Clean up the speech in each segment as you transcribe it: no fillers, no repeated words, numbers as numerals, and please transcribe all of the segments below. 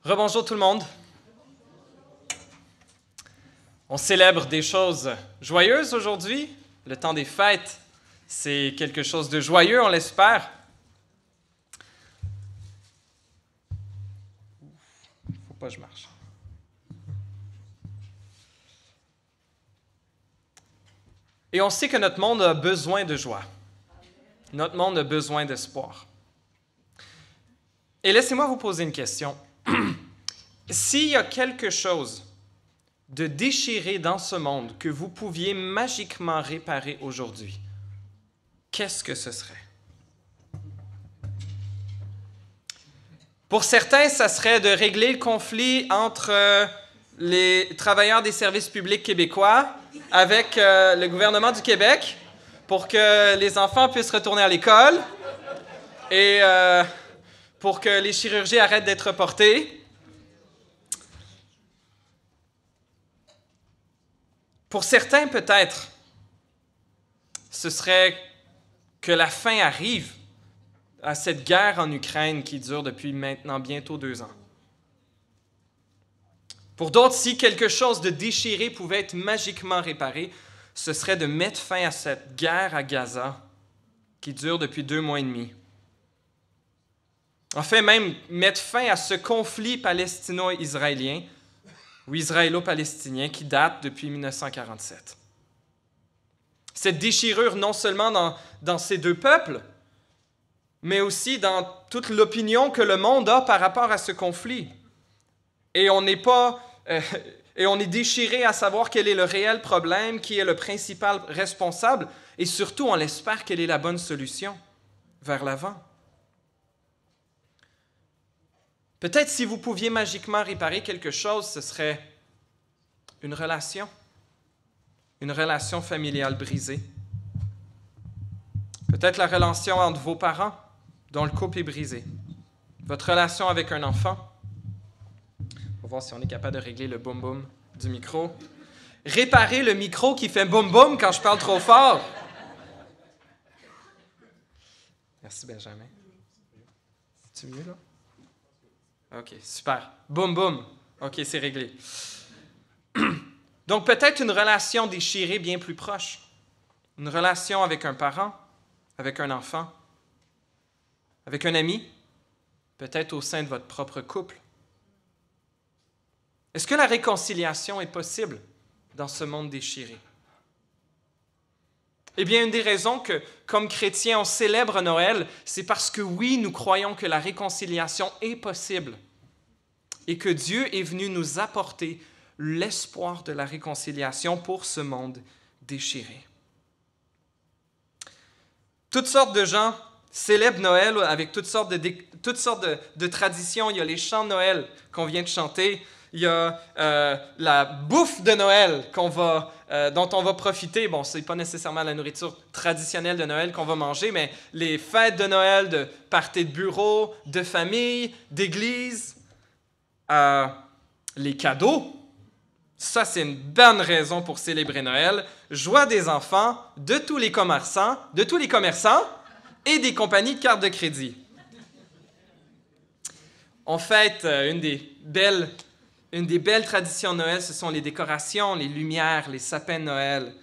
Rebonjour tout le monde. On célèbre des choses joyeuses aujourd'hui. Le temps des fêtes, c'est quelque chose de joyeux, on l'espère. Faut pas que je marche. Et on sait que notre monde a besoin de joie. Notre monde a besoin d'espoir. Et laissez-moi vous poser une question. S'il y a quelque chose de déchiré dans ce monde que vous pouviez magiquement réparer aujourd'hui, qu'est-ce que ce serait? Pour certains, ça serait de régler le conflit entre les travailleurs des services publics québécois avec le gouvernement du Québec pour que les enfants puissent retourner à l'école et pour que les chirurgies arrêtent d'être reportées. Pour certains, peut-être, ce serait que la fin arrive à cette guerre en Ukraine qui dure depuis maintenant bientôt 2 ans. Pour d'autres, si quelque chose de déchiré pouvait être magiquement réparé, ce serait de mettre fin à cette guerre à Gaza qui dure depuis 2 mois et demi. Enfin, même mettre fin à ce conflit palestino-israélien ou israélo-palestinien qui date depuis 1947. Cette déchirure non seulement dans ces deux peuples, mais aussi dans toute l'opinion que le monde a par rapport à ce conflit. Et on est déchiré à savoir quel est le réel problème, qui est le principal responsable, et surtout, on espère quelle est la bonne solution vers l'avant. Peut-être si vous pouviez magiquement réparer quelque chose, ce serait une relation familiale brisée. Peut-être la relation entre vos parents, dont le couple est brisé. Votre relation avec un enfant. On va voir si on est capable de régler le boum-boum du micro. Réparer le micro qui fait boum-boum quand je parle trop fort. Merci, Benjamin. C'est-tu mieux, là? OK, super. Boum, boum. OK, c'est réglé. Donc, peut-être une relation déchirée bien plus proche. Une relation avec un parent, avec un enfant, avec un ami, peut-être au sein de votre propre couple. Est-ce que la réconciliation est possible dans ce monde déchiré? Eh bien, une des raisons que, comme chrétiens, on célèbre Noël, c'est parce que oui, nous croyons que la réconciliation est possible et que Dieu est venu nous apporter l'espoir de la réconciliation pour ce monde déchiré. Toutes sortes de gens célèbrent Noël avec toutes sortes de traditions. Il y a les chants de Noël qu'on vient de chanter. Il y a la bouffe de Noël dont on va profiter. Bon, ce n'est pas nécessairement la nourriture traditionnelle de Noël qu'on va manger, mais les fêtes de Noël, de parties de bureau, de famille, d'église, les cadeaux. Ça, c'est une bonne raison pour célébrer Noël. Joie des enfants, de tous les commerçants et des compagnies de cartes de crédit. On fête une des belles traditions de Noël, ce sont les décorations, les lumières, les sapins de Noël,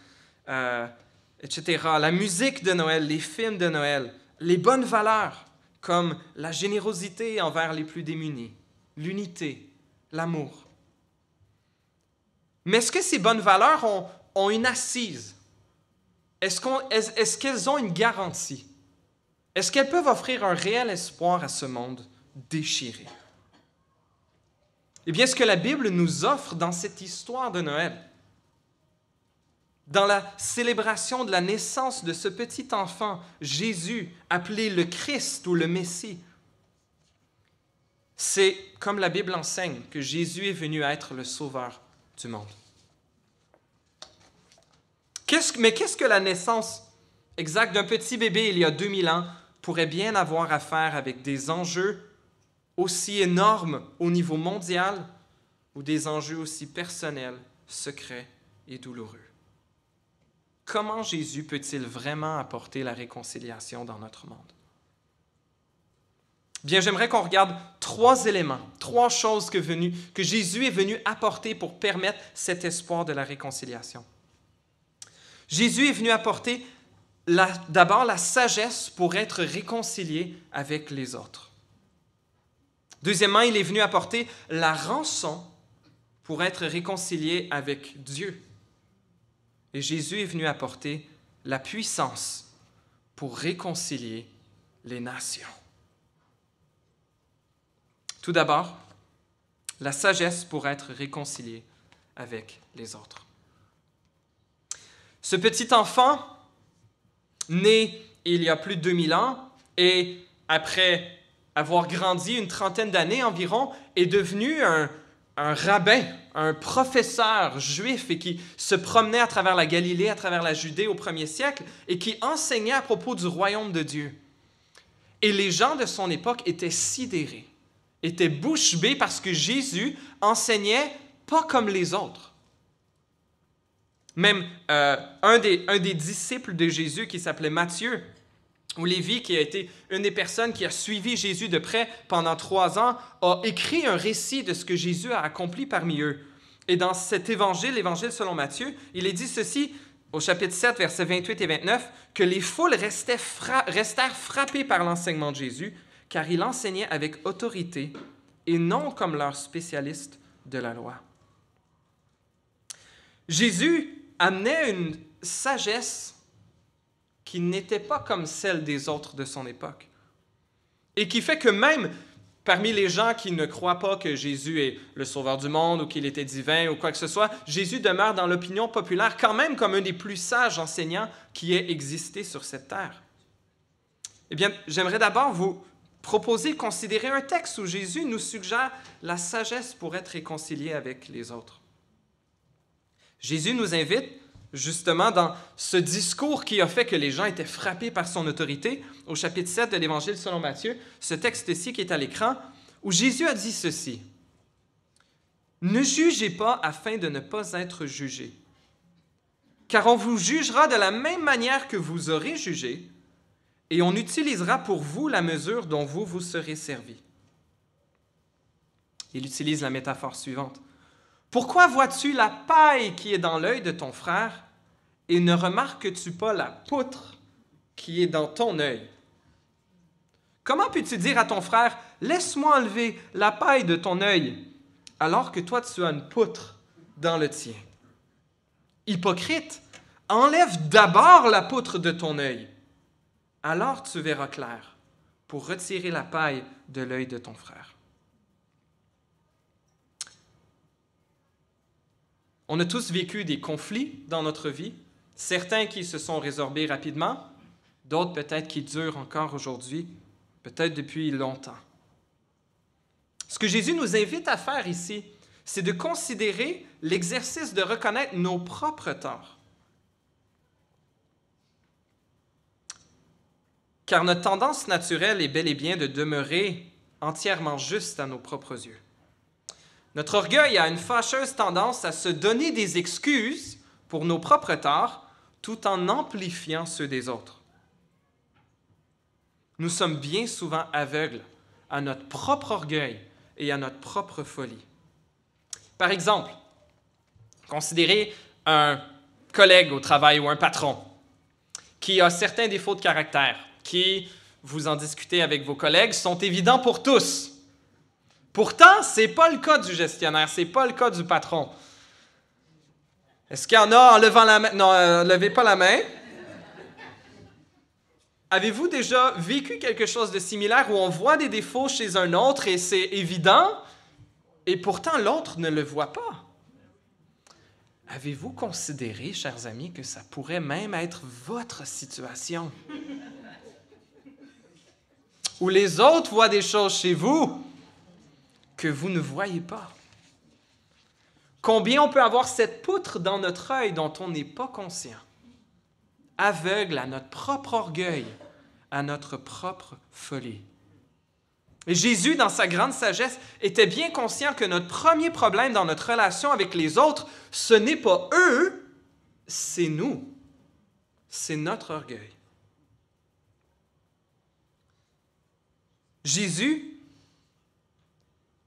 etc. La musique de Noël, les films de Noël, les bonnes valeurs comme la générosité envers les plus démunis, l'unité, l'amour. Mais est-ce que ces bonnes valeurs ont une assise? Est-ce qu'elles ont une garantie? Est-ce qu'elles peuvent offrir un réel espoir à ce monde déchiré? Eh bien, ce que la Bible nous offre dans cette histoire de Noël, dans la célébration de la naissance de ce petit enfant, Jésus, appelé le Christ ou le Messie, c'est, comme la Bible enseigne, que Jésus est venu être le sauveur du monde. Mais qu'est-ce que la naissance exacte d'un petit bébé il y a 2000 ans pourrait bien avoir à faire avec des enjeux aussi énormes au niveau mondial ou des enjeux aussi personnels, secrets et douloureux? Comment Jésus peut-il vraiment apporter la réconciliation dans notre monde? Bien, j'aimerais qu'on regarde 3 éléments, 3 choses que Jésus est venu apporter pour permettre cet espoir de la réconciliation. Jésus est venu apporter d'abord la sagesse pour être réconcilié avec les autres. Deuxièmement, il est venu apporter la rançon pour être réconcilié avec Dieu. Et Jésus est venu apporter la puissance pour réconcilier les nations. Tout d'abord, la sagesse pour être réconcilié avec les autres. Ce petit enfant, né il y a plus de 2000 ans, et après avoir grandi une trentaine d'années environ, est devenu un rabbin, un professeur juif et qui se promenait à travers la Galilée, à travers la Judée au 1er siècle et qui enseignait à propos du royaume de Dieu. Et les gens de son époque étaient sidérés, étaient bouche bée parce que Jésus enseignait pas comme les autres. Même un des disciples de Jésus qui s'appelait Matthieu, ou Lévi, qui a été une des personnes qui a suivi Jésus de près pendant 3 ans, a écrit un récit de ce que Jésus a accompli parmi eux. Et dans cet évangile, l'évangile selon Matthieu, il est dit ceci, au chapitre 7, versets 28 et 29, que les foules restèrent frappées par l'enseignement de Jésus, car il enseignait avec autorité et non comme leurs spécialistes de la loi. Jésus amenait une sagesse qui n'était pas comme celle des autres de son époque. Et qui fait que même parmi les gens qui ne croient pas que Jésus est le sauveur du monde ou qu'il était divin ou quoi que ce soit, Jésus demeure dans l'opinion populaire quand même comme un des plus sages enseignants qui ait existé sur cette terre. Eh bien, j'aimerais d'abord vous proposer de considérer un texte où Jésus nous suggère la sagesse pour être réconcilié avec les autres. Jésus nous invite justement dans ce discours qui a fait que les gens étaient frappés par son autorité, au chapitre 7 de l'Évangile selon Matthieu, ce texte-ci qui est à l'écran, où Jésus a dit ceci. « Ne jugez pas afin de ne pas être jugés, car on vous jugera de la même manière que vous aurez jugé, et on utilisera pour vous la mesure dont vous vous serez servi. » Il utilise la métaphore suivante. « Pourquoi vois-tu la paille qui est dans l'œil de ton frère et ne remarques-tu pas la poutre qui est dans ton œil? Comment peux-tu dire à ton frère, « Laisse-moi enlever la paille de ton œil, alors que toi tu as une poutre dans le tien? Hypocrite, enlève d'abord la poutre de ton œil, alors tu verras clair pour retirer la paille de l'œil de ton frère. » On a tous vécu des conflits dans notre vie, certains qui se sont résorbés rapidement, d'autres peut-être qui durent encore aujourd'hui, peut-être depuis longtemps. Ce que Jésus nous invite à faire ici, c'est de considérer l'exercice de reconnaître nos propres torts. Car notre tendance naturelle est bel et bien de demeurer entièrement juste à nos propres yeux. Notre orgueil a une fâcheuse tendance à se donner des excuses pour nos propres torts tout en amplifiant ceux des autres. Nous sommes bien souvent aveugles à notre propre orgueil et à notre propre folie. Par exemple, considérez un collègue au travail ou un patron qui a certains défauts de caractère qui, vous en discutez avec vos collègues, sont évidents pour tous. Pourtant, ce n'est pas le cas du gestionnaire, ce n'est pas le cas du patron. Est-ce qu'il y en a en levant la main? Non, levez pas la main. Avez-vous déjà vécu quelque chose de similaire où on voit des défauts chez un autre et c'est évident, et pourtant l'autre ne le voit pas? Avez-vous considéré, chers amis, que ça pourrait même être votre situation? Où les autres voient des choses chez vous que vous ne voyez pas. Combien on peut avoir cette poutre dans notre œil dont on n'est pas conscient, aveugle à notre propre orgueil, à notre propre folie. Et Jésus, dans sa grande sagesse, était bien conscient que notre premier problème dans notre relation avec les autres, ce n'est pas eux, c'est nous. C'est notre orgueil. Jésus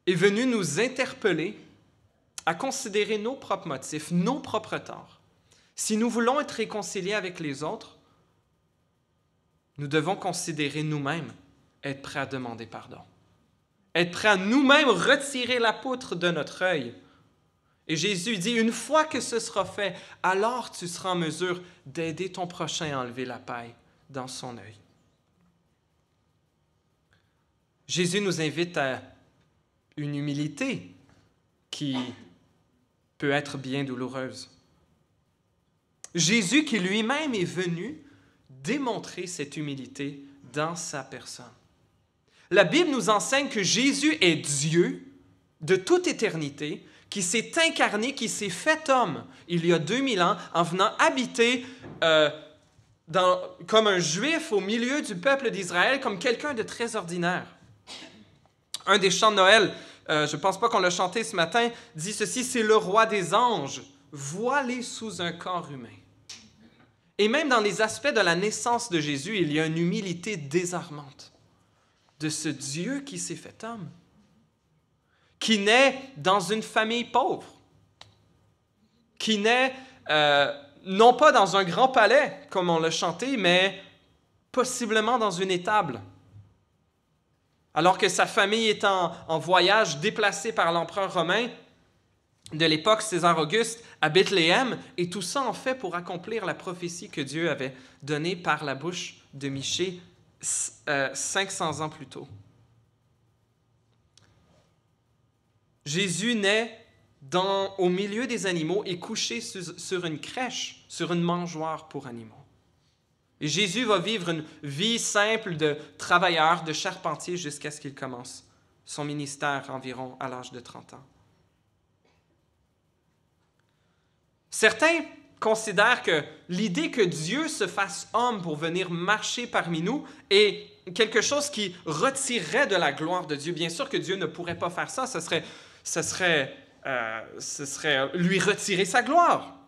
est venu nous interpeller à considérer nos propres motifs, nos propres torts. Si nous voulons être réconciliés avec les autres, nous devons considérer nous-mêmes être prêts à demander pardon. Être prêts à nous-mêmes retirer la poutre de notre œil. Et Jésus dit, une fois que ce sera fait, alors tu seras en mesure d'aider ton prochain à enlever la paille dans son œil. Jésus nous invite à une humilité qui peut être bien douloureuse. Jésus qui lui-même est venu démontrer cette humilité dans sa personne. La Bible nous enseigne que Jésus est Dieu de toute éternité, qui s'est incarné, qui s'est fait homme il y a 2000 ans en venant habiter comme un Juif au milieu du peuple d'Israël, comme quelqu'un de très ordinaire. Un des chants de Noël, je ne pense pas qu'on l'a chanté ce matin, dit ceci, c'est le roi des anges, voilé sous un corps humain. Et même dans les aspects de la naissance de Jésus, il y a une humilité désarmante de ce Dieu qui s'est fait homme, qui naît dans une famille pauvre, qui naît non pas dans un grand palais, comme on l'a chanté, mais possiblement dans une étable. Alors que sa famille est en voyage, déplacée par l'empereur romain de l'époque, César Auguste, à Bethléem, et tout ça en fait pour accomplir la prophétie que Dieu avait donnée par la bouche de Michée 500 ans plus tôt. Jésus naît au milieu des animaux et couché sur une crèche, sur une mangeoire pour animaux. Et Jésus va vivre une vie simple de travailleur, de charpentier, jusqu'à ce qu'il commence son ministère environ à l'âge de 30 ans. Certains considèrent que l'idée que Dieu se fasse homme pour venir marcher parmi nous est quelque chose qui retirerait de la gloire de Dieu. Bien sûr que Dieu ne pourrait pas faire ça, ce serait lui retirer sa gloire.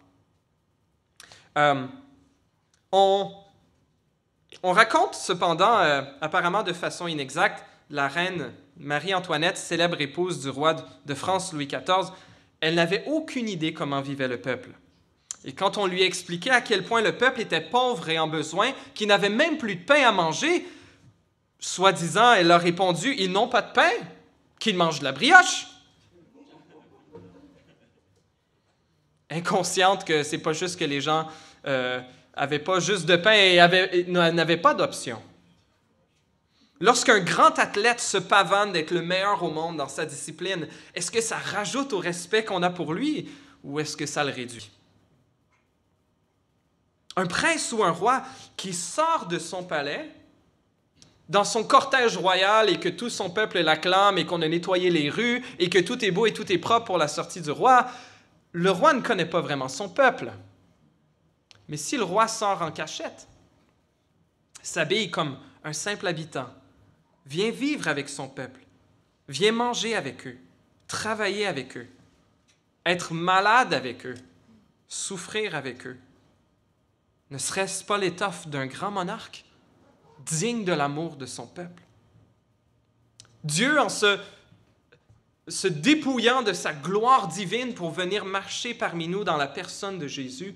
On raconte cependant, apparemment de façon inexacte, la reine Marie-Antoinette, célèbre épouse du roi de France Louis XIV, elle n'avait aucune idée comment vivait le peuple. Et quand on lui expliquait à quel point le peuple était pauvre et en besoin, qu'il n'avait même plus de pain à manger, soi-disant, elle a répondu, ils n'ont pas de pain, qu'ils mangent de la brioche. Inconsciente que c'est pas juste que les gens n'avaient pas juste de pain et n'avaient pas d'option. Lorsqu'un grand athlète se pavane d'être le meilleur au monde dans sa discipline, est-ce que ça rajoute au respect qu'on a pour lui ou est-ce que ça le réduit? Un prince ou un roi qui sort de son palais, dans son cortège royal et que tout son peuple l'acclame et qu'on a nettoyé les rues et que tout est beau et tout est propre pour la sortie du roi, le roi ne connaît pas vraiment son peuple. Mais si le roi sort en cachette, s'habille comme un simple habitant, vient vivre avec son peuple, vient manger avec eux, travailler avec eux, être malade avec eux, souffrir avec eux, ne serait-ce pas l'étoffe d'un grand monarque, digne de l'amour de son peuple? Dieu, en se dépouillant de sa gloire divine pour venir marcher parmi nous dans la personne de Jésus,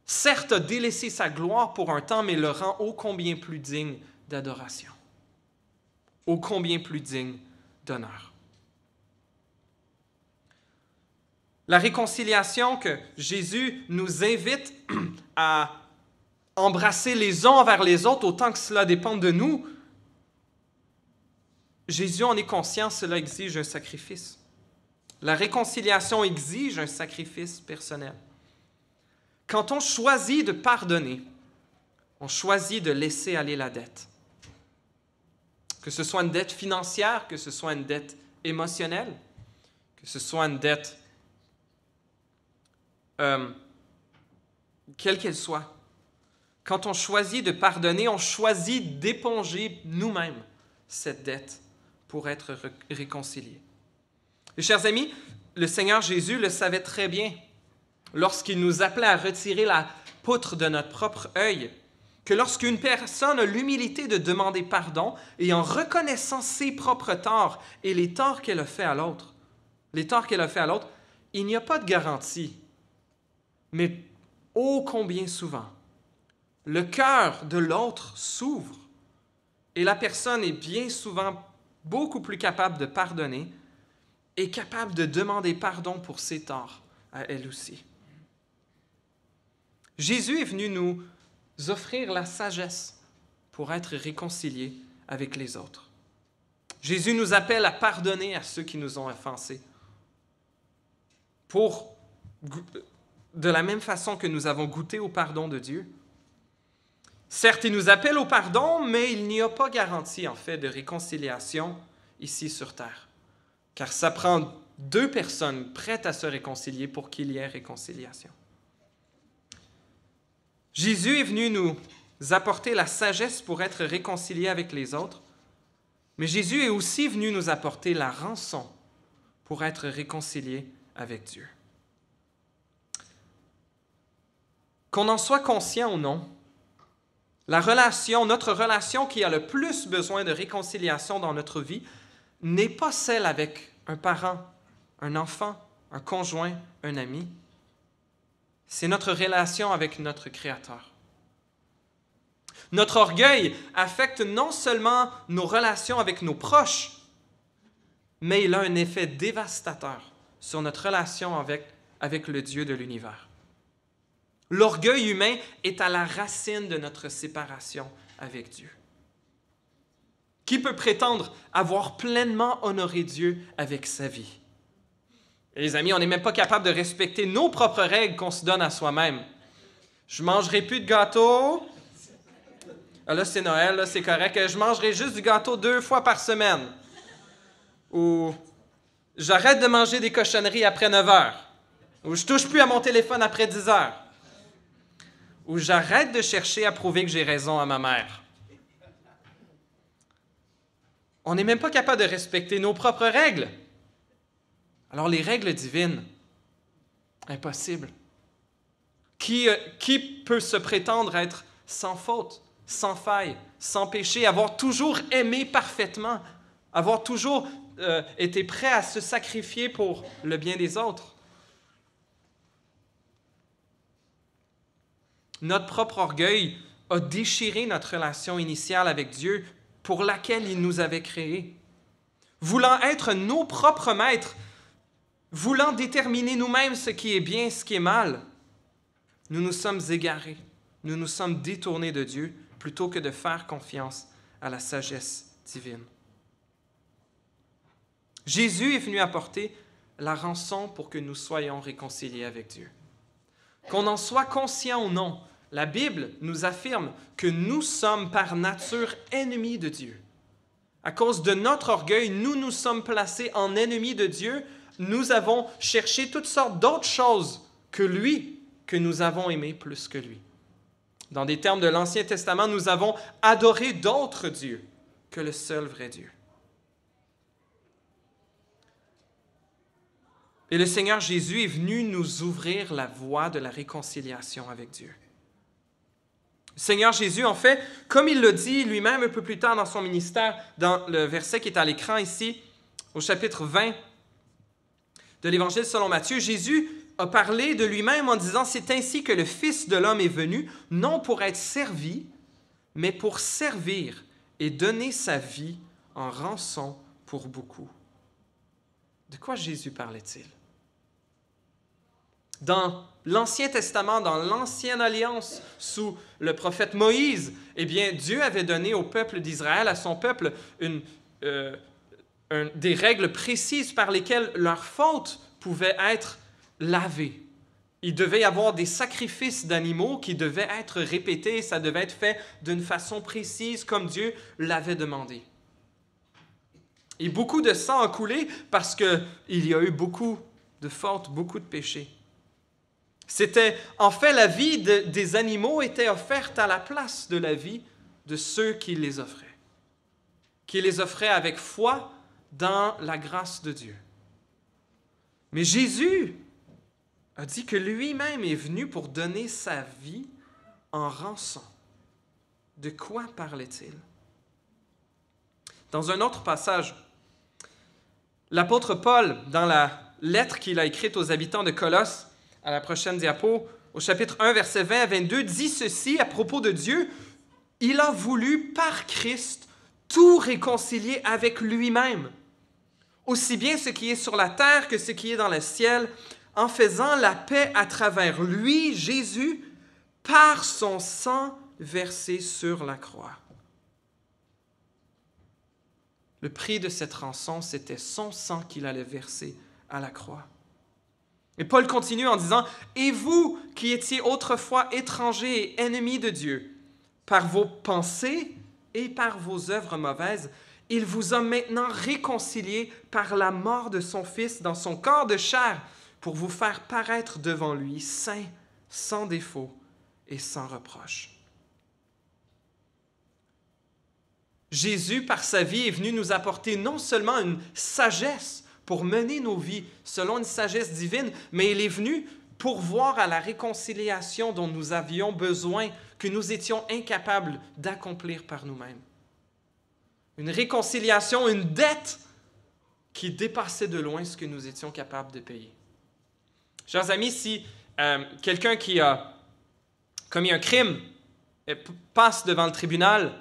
certes a délaissé sa gloire pour un temps, mais le rend ô combien plus digne d'adoration, ô combien plus digne d'honneur. La réconciliation que Jésus nous invite à embrasser les uns envers les autres autant que cela dépend de nous, Jésus en est conscient, cela exige un sacrifice. La réconciliation exige un sacrifice personnel. Quand on choisit de pardonner, on choisit de laisser aller la dette. Que ce soit une dette financière, que ce soit une dette émotionnelle, que ce soit une dette quelle qu'elle soit. Quand on choisit de pardonner, on choisit d'éponger nous-mêmes cette dette pour être réconciliés. Et chers amis, le Seigneur Jésus le savait très bien lorsqu'il nous appelait à retirer la poutre de notre propre œil. que lorsqu'une personne a l'humilité de demander pardon et en reconnaissant ses propres torts et les torts qu'elle a fait à l'autre, il n'y a pas de garantie. Mais ô combien souvent, le cœur de l'autre s'ouvre et la personne est bien souvent beaucoup plus capable de pardonner et capable de demander pardon pour ses torts à elle aussi. Jésus est venu nous offrir la sagesse pour être réconciliés avec les autres. Jésus nous appelle à pardonner à ceux qui nous ont offensés. De la même façon que nous avons goûté au pardon de Dieu. Certes, il nous appelle au pardon, mais il n'y a pas garantie, en fait, de réconciliation ici sur terre. Car ça prend 2 personnes prêtes à se réconcilier pour qu'il y ait réconciliation. Jésus est venu nous apporter la sagesse pour être réconciliés avec les autres, mais Jésus est aussi venu nous apporter la rançon pour être réconciliés avec Dieu. Qu'on en soit conscient ou non, notre relation qui a le plus besoin de réconciliation dans notre vie n'est pas celle avec un parent, un enfant, un conjoint, un ami. C'est notre relation avec notre Créateur. Notre orgueil affecte non seulement nos relations avec nos proches, mais il a un effet dévastateur sur notre relation avec le Dieu de l'univers. L'orgueil humain est à la racine de notre séparation avec Dieu. Qui peut prétendre avoir pleinement honoré Dieu avec sa vie? Et les amis, on n'est même pas capable de respecter nos propres règles qu'on se donne à soi-même. Je ne mangerai plus de gâteau. Ah, là, c'est Noël, là, c'est correct. Je mangerai juste du gâteau 2 fois par semaine. Ou j'arrête de manger des cochonneries après 9 heures. Ou je ne touche plus à mon téléphone après 10 heures. Ou j'arrête de chercher à prouver que j'ai raison à ma mère. On n'est même pas capable de respecter nos propres règles. Alors les règles divines, impossible. Qui peut se prétendre être sans faute, sans faille, sans péché, avoir toujours aimé parfaitement, avoir toujours été prêt à se sacrifier pour le bien des autres? Notre propre orgueil a déchiré notre relation initiale avec Dieu pour laquelle il nous avait créés. Voulant être nos propres maîtres, voulant déterminer nous-mêmes ce qui est bien et ce qui est mal, nous nous sommes égarés, nous nous sommes détournés de Dieu plutôt que de faire confiance à la sagesse divine. Jésus est venu apporter la rançon pour que nous soyons réconciliés avec Dieu. Qu'on en soit conscient ou non, la Bible nous affirme que nous sommes par nature ennemis de Dieu. À cause de notre orgueil, nous nous sommes placés en ennemis de Dieu. Nous avons cherché toutes sortes d'autres choses que lui, que nous avons aimé plus que lui. Dans des termes de l'Ancien Testament, nous avons adoré d'autres dieux que le seul vrai Dieu. Et le Seigneur Jésus est venu nous ouvrir la voie de la réconciliation avec Dieu. Le Seigneur Jésus, en fait, comme il l'a dit lui-même un peu plus tard dans son ministère, dans le verset qui est à l'écran ici, au chapitre 20 de l'Évangile selon Matthieu, Jésus a parlé de lui-même en disant « C'est ainsi que le Fils de l'homme est venu, non pour être servi, mais pour servir et donner sa vie en rançon pour beaucoup. » De quoi Jésus parlait-il? Dans l'Ancien Testament, dans l'Ancienne Alliance, sous le prophète Moïse, eh bien, Dieu avait donné au peuple d'Israël, à son peuple, des règles précises par lesquelles leurs fautes pouvaient être lavées. Il devait y avoir des sacrifices d'animaux qui devaient être répétés, ça devait être fait d'une façon précise comme Dieu l'avait demandé. Et beaucoup de sang a coulé parce qu'il y a eu beaucoup de fautes, beaucoup de péchés. En fait, la vie des animaux était offerte à la place de la vie de ceux qui les offraient avec foi dans la grâce de Dieu. Mais Jésus a dit que lui-même est venu pour donner sa vie en rançon. De quoi parlait-il? Dans un autre passage, l'apôtre Paul, dans la lettre qu'il a écrite aux habitants de Colosse, à la prochaine diapo, au chapitre 1, versets 20 à 22, dit ceci à propos de Dieu: « Il a voulu, par Christ, tout réconcilier avec lui-même, aussi bien ce qui est sur la terre que ce qui est dans le ciel, en faisant la paix à travers lui, Jésus, par son sang versé sur la croix. » Le prix de cette rançon, c'était son sang qu'il allait verser à la croix. Et Paul continue en disant: « Et vous qui étiez autrefois étrangers et ennemis de Dieu, par vos pensées et par vos œuvres mauvaises, il vous a maintenant réconciliés par la mort de son Fils dans son corps de chair, pour vous faire paraître devant lui saint, sans défaut et sans reproche. » Jésus, par sa vie, est venu nous apporter non seulement une sagesse pour mener nos vies selon une sagesse divine, mais il est venu pourvoir à la réconciliation dont nous avions besoin, que nous étions incapables d'accomplir par nous-mêmes. Une réconciliation, une dette qui dépassait de loin ce que nous étions capables de payer. Chers amis, si quelqu'un qui a commis un crime passe devant le tribunal,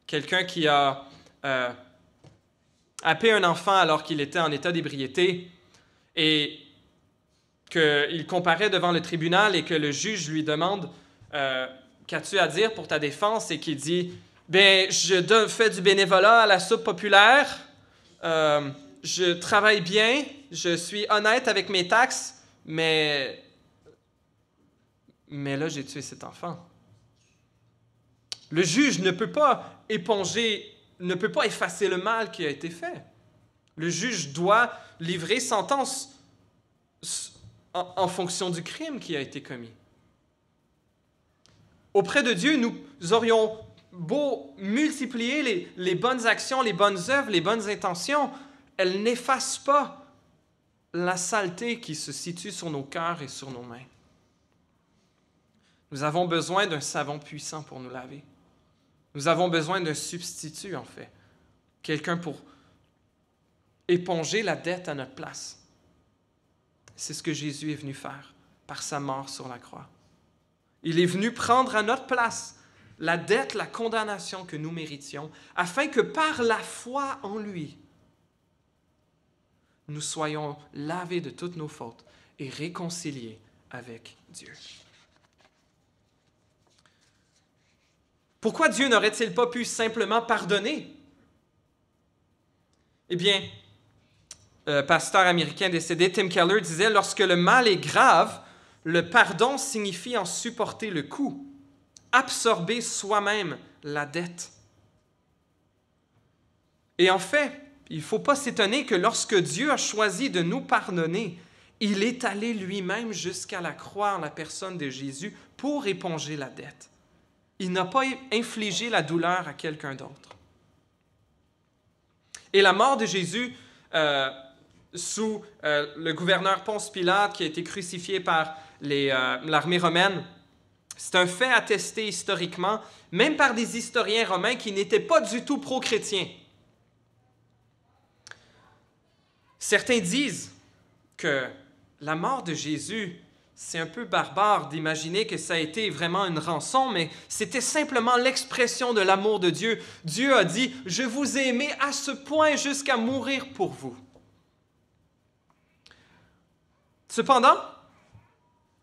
quelqu'un qui a happé un enfant alors qu'il était en état d'ébriété et qu'il comparaît devant le tribunal et que le juge lui demande « Qu'as-tu à dire pour ta défense? » et qu'il dit « Bien, je fais du bénévolat à la soupe populaire, je travaille bien, je suis honnête avec mes taxes, mais là, j'ai tué cet enfant. » Le juge ne peut pas éponger, ne peut pas effacer le mal qui a été fait. Le juge doit livrer sentence en fonction du crime qui a été commis. Auprès de Dieu, nous aurions beau multiplier les bonnes actions, les bonnes œuvres, les bonnes intentions, elles n'effacent pas la saleté qui se situe sur nos cœurs et sur nos mains. Nous avons besoin d'un savon puissant pour nous laver. Nous avons besoin d'un substitut, en fait. Quelqu'un pour éponger la dette à notre place. C'est ce que Jésus est venu faire par sa mort sur la croix. Il est venu prendre à notre place la dette, la condamnation que nous méritions, afin que par la foi en lui, nous soyons lavés de toutes nos fautes et réconciliés avec Dieu. Pourquoi Dieu n'aurait-il pas pu simplement pardonner? Eh bien, pasteur américain décédé Tim Keller disait « Lorsque le mal est grave, le pardon signifie en supporter le coût, absorber soi-même la dette. » Et en fait, il ne faut pas s'étonner que lorsque Dieu a choisi de nous pardonner, il est allé lui-même jusqu'à la croix en la personne de Jésus pour éponger la dette. Il n'a pas infligé la douleur à quelqu'un d'autre. Et la mort de Jésus sous le gouverneur Ponce Pilate, qui a été crucifié par l'armée romaine, c'est un fait attesté historiquement, même par des historiens romains qui n'étaient pas du tout pro-chrétiens. Certains disent que la mort de Jésus, c'est un peu barbare d'imaginer que ça a été vraiment une rançon, mais c'était simplement l'expression de l'amour de Dieu. Dieu a dit « Je vous ai aimé à ce point jusqu'à mourir pour vous. » Cependant,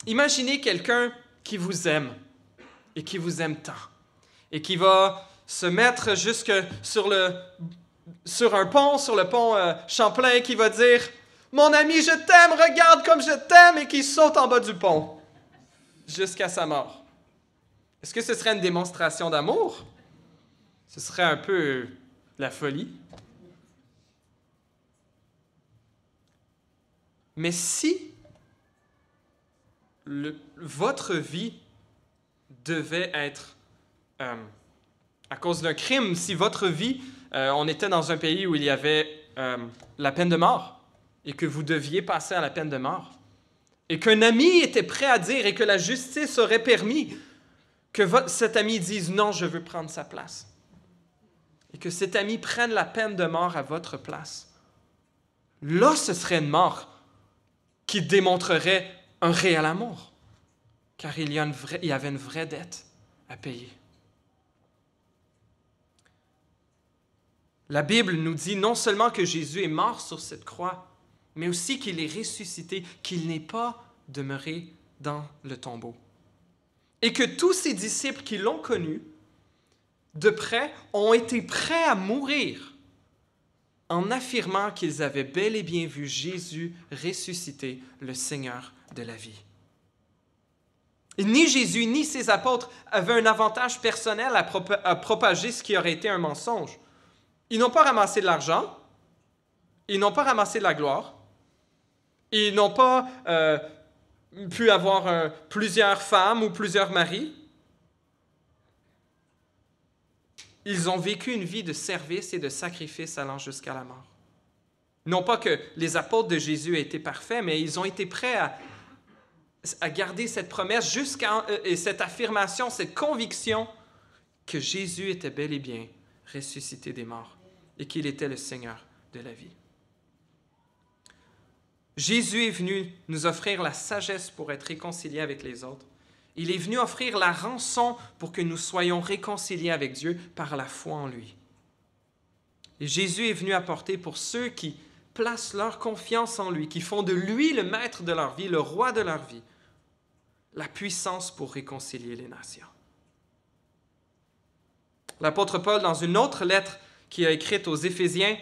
imaginez quelqu'un qui vous aime et qui vous aime tant et qui va se mettre jusque sur un pont, sur le pont Champlain, qui va dire « Mon ami, je t'aime, regarde comme je t'aime » et qui saute en bas du pont jusqu'à sa mort. Est-ce que ce serait une démonstration d'amour? Ce serait un peu la folie. Mais si votre vie devait être, à cause d'un crime, si votre vie, on était dans un pays où il y avait la peine de mort, et que vous deviez passer à la peine de mort, et qu'un ami était prêt à dire, et que la justice aurait permis que cet ami dise « Non, je veux prendre sa place ». Et que cet ami prenne la peine de mort à votre place. Là, ce serait une mort qui démontrerait un réel amour, car il y avait une vraie dette à payer. La Bible nous dit non seulement que Jésus est mort sur cette croix, mais aussi qu'il est ressuscité, qu'il n'est pas demeuré dans le tombeau. Et que tous ces disciples qui l'ont connu de près ont été prêts à mourir en affirmant qu'ils avaient bel et bien vu Jésus ressusciter, le Seigneur de la vie. Et ni Jésus ni ses apôtres avaient un avantage personnel à propager ce qui aurait été un mensonge. Ils n'ont pas ramassé de l'argent, ils n'ont pas ramassé de la gloire, ils n'ont pas pu avoir plusieurs femmes ou plusieurs maris. Ils ont vécu une vie de service et de sacrifice allant jusqu'à la mort. Non pas que les apôtres de Jésus aient été parfaits, mais ils ont été prêts à garder cette promesse et cette affirmation, cette conviction que Jésus était bel et bien ressuscité des morts et qu'il était le Seigneur de la vie. Jésus est venu nous offrir la sagesse pour être réconciliés avec les autres. Il est venu offrir la rançon pour que nous soyons réconciliés avec Dieu par la foi en lui. Et Jésus est venu apporter pour ceux qui placent leur confiance en lui, qui font de lui le maître de leur vie, le roi de leur vie, la puissance pour réconcilier les nations. L'apôtre Paul, dans une autre lettre qu'il a écrite aux Éphésiens,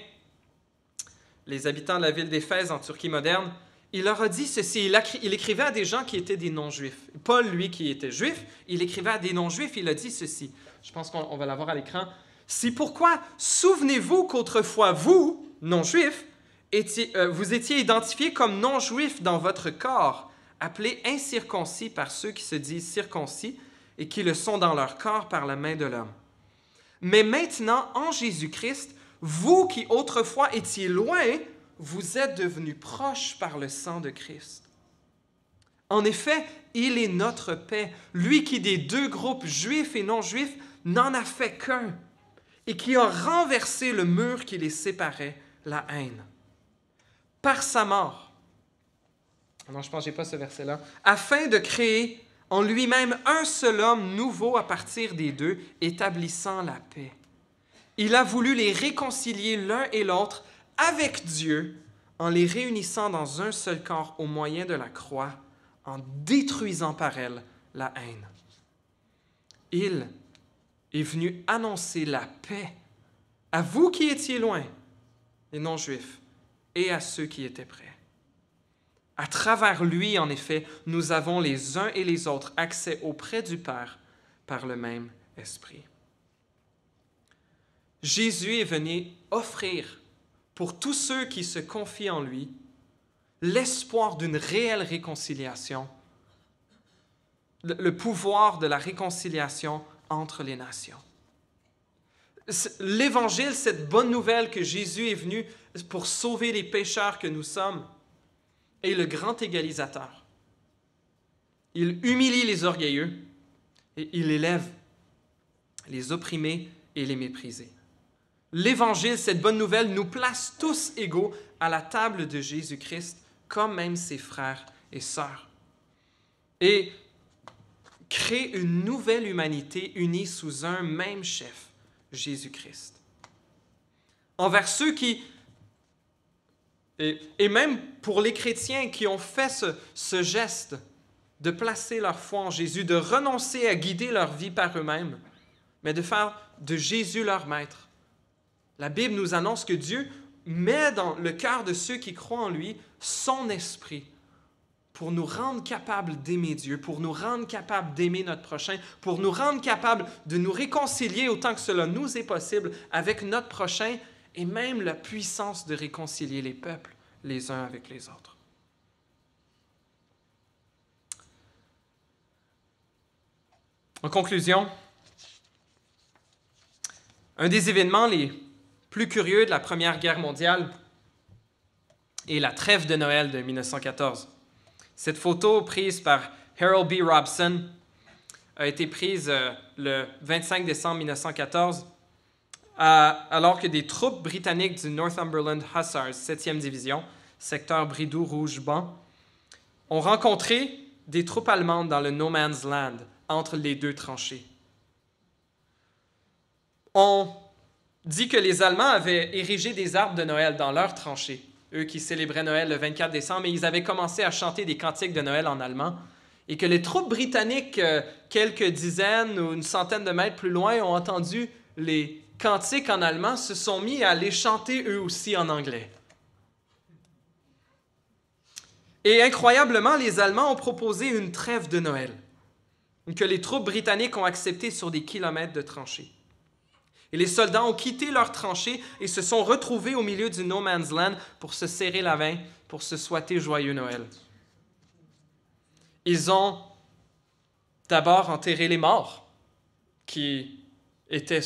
les habitants de la ville d'Éphèse en Turquie moderne, il leur a dit ceci, il écrivait à des gens qui étaient des non-juifs. Paul, lui, qui était juif, il écrivait à des non-juifs, il a dit ceci. Je pense qu'on va l'avoir à l'écran. « C'est pourquoi, souvenez-vous qu'autrefois, vous, non-juifs, vous étiez identifiés comme non-juifs dans votre corps, appelés incirconcis par ceux qui se disent circoncis et qui le sont dans leur corps par la main de l'homme. Mais maintenant, en Jésus-Christ, vous qui autrefois étiez loin, vous êtes devenus proches par le sang de Christ. En effet, il est notre paix, lui qui des deux groupes juifs et non-juifs n'en a fait qu'un, et qui a renversé le mur qui les séparait, la haine. Par sa mort, non, je pense que je n'ai pas ce verset-là, afin de créer en lui-même un seul homme nouveau à partir des deux, établissant la paix. Il a voulu les réconcilier l'un et l'autre avec Dieu en les réunissant dans un seul corps au moyen de la croix, en détruisant par elle la haine. Il est venu annoncer la paix à vous qui étiez loin, les non-juifs, et à ceux qui étaient près. À travers lui, en effet, nous avons les uns et les autres accès auprès du Père par le même Esprit. Jésus est venu offrir pour tous ceux qui se confient en lui l'espoir d'une réelle réconciliation, le pouvoir de la réconciliation entre les nations. L'Évangile, cette bonne nouvelle que Jésus est venu pour sauver les pécheurs que nous sommes, est le grand égalisateur. Il humilie les orgueilleux et il élève les opprimés et les méprisés. L'Évangile, cette bonne nouvelle, nous place tous égaux à la table de Jésus-Christ, comme même ses frères et sœurs. Et crée une nouvelle humanité unie sous un même chef, Jésus-Christ. Envers ceux qui, et même pour les chrétiens qui ont fait ce geste de placer leur foi en Jésus, de renoncer à guider leur vie par eux-mêmes, mais de faire de Jésus leur maître. La Bible nous annonce que Dieu met dans le cœur de ceux qui croient en lui son esprit pour nous rendre capables d'aimer Dieu, pour nous rendre capables d'aimer notre prochain, pour nous rendre capables de nous réconcilier autant que cela nous est possible avec notre prochain et même la puissance de réconcilier les peuples les uns avec les autres. En conclusion, un des événements les plus curieux de la Première Guerre mondiale est la trêve de Noël de 1914. Cette photo prise par Harold B. Robson a été prise le 25 décembre 1914, alors que des troupes britanniques du Northumberland Hussars, 7e division, secteur Bridoux-Rouge-Ban, ont rencontré des troupes allemandes dans le No Man's Land, entre les deux tranchées. On dit que les Allemands avaient érigé des arbres de Noël dans leurs tranchées, eux qui célébraient Noël le 24 décembre, et ils avaient commencé à chanter des cantiques de Noël en allemand, et que les troupes britanniques, quelques dizaines ou une centaine de mètres plus loin, ont entendu les cantiques en allemand, se sont mis à les chanter eux aussi en anglais. Et incroyablement, les Allemands ont proposé une trêve de Noël, que les troupes britanniques ont accepté sur des kilomètres de tranchées. Et les soldats ont quitté leurs tranchées et se sont retrouvés au milieu du No Man's Land pour se serrer la main, pour se souhaiter joyeux Noël. Ils ont d'abord enterré les morts qui étaient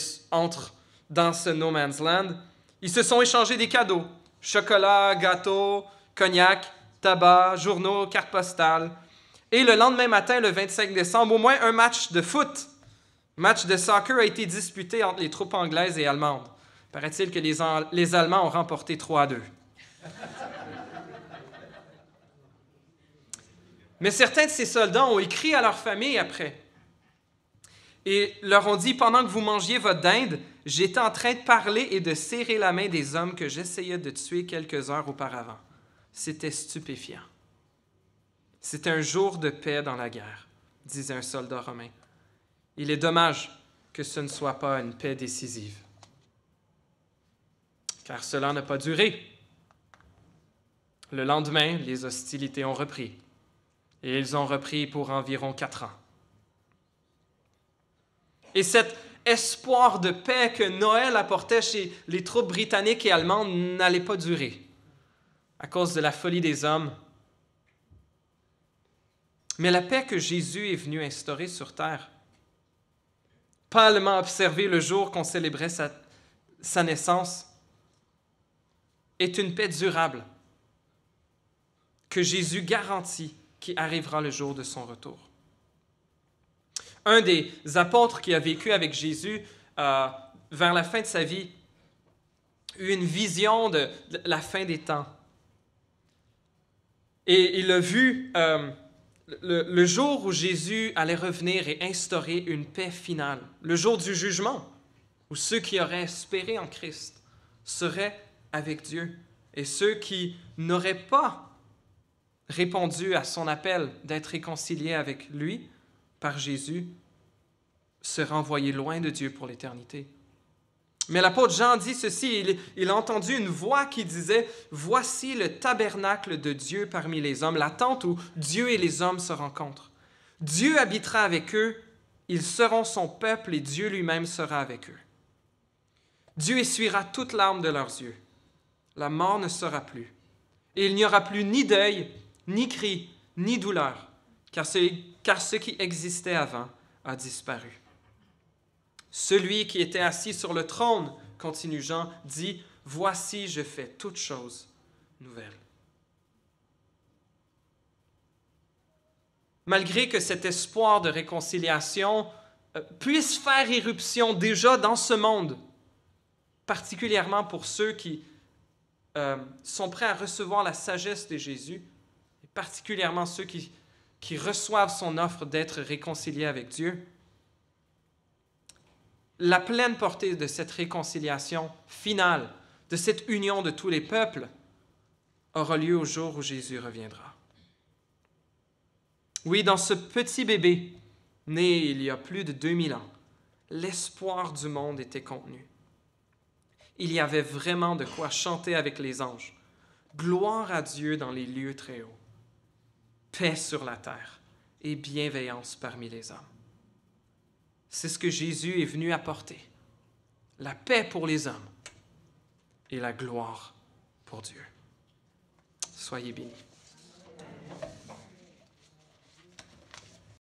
dans ce No Man's Land. Ils se sont échangés des cadeaux, chocolat, gâteaux, cognac, tabac, journaux, cartes postales. Et le lendemain matin, le 25 décembre, au moins un match de foot, match de soccer a été disputé entre les troupes anglaises et allemandes. Paraît-il que les Allemands ont remporté 3-2. Mais certains de ces soldats ont écrit à leur famille après et leur ont dit, pendant que vous mangiez votre dinde, j'étais en train de parler et de serrer la main des hommes que j'essayais de tuer quelques heures auparavant. C'était stupéfiant. C'était un jour de paix dans la guerre, disait un soldat romain. Il est dommage que ce ne soit pas une paix décisive, car cela n'a pas duré. Le lendemain, les hostilités ont repris, et ils ont repris pour environ 4 ans. Et cet espoir de paix que Noël apportait chez les troupes britanniques et allemandes n'allait pas durer, à cause de la folie des hommes. Mais la paix que Jésus est venu instaurer sur terre, pâlement observée le jour qu'on célébrait sa naissance, est une paix durable que Jésus garantit qui arrivera le jour de son retour. Un des apôtres qui a vécu avec Jésus vers la fin de sa vie eut une vision de la fin des temps. Et il a vu le jour où Jésus allait revenir et instaurer une paix finale, le jour du jugement, où ceux qui auraient espéré en Christ seraient avec Dieu, et ceux qui n'auraient pas répondu à son appel d'être réconciliés avec lui par Jésus seraient envoyés loin de Dieu pour l'éternité. Mais l'apôtre Jean dit ceci, il a entendu une voix qui disait « Voici le tabernacle de Dieu parmi les hommes, la tente où Dieu et les hommes se rencontrent. Dieu habitera avec eux, ils seront son peuple et Dieu lui-même sera avec eux. Dieu essuiera toute larme de leurs yeux. La mort ne sera plus. Et il n'y aura plus ni deuil, ni cri, ni douleur, car ce qui existait avant a disparu. Celui qui était assis sur le trône, continue Jean, dit « Voici, je fais toutes choses nouvelles. » Malgré que cet espoir de réconciliation puisse faire irruption déjà dans ce monde, particulièrement pour ceux qui sont prêts à recevoir la sagesse de Jésus, et particulièrement ceux qui reçoivent son offre d'être réconciliés avec Dieu, la pleine portée de cette réconciliation finale, de cette union de tous les peuples, aura lieu au jour où Jésus reviendra. Oui, dans ce petit bébé, né il y a plus de 2000 ans, l'espoir du monde était contenu. Il y avait vraiment de quoi chanter avec les anges. Gloire à Dieu dans les lieux très hauts. Paix sur la terre et bienveillance parmi les hommes. C'est ce que Jésus est venu apporter. La paix pour les hommes et la gloire pour Dieu. Soyez bénis.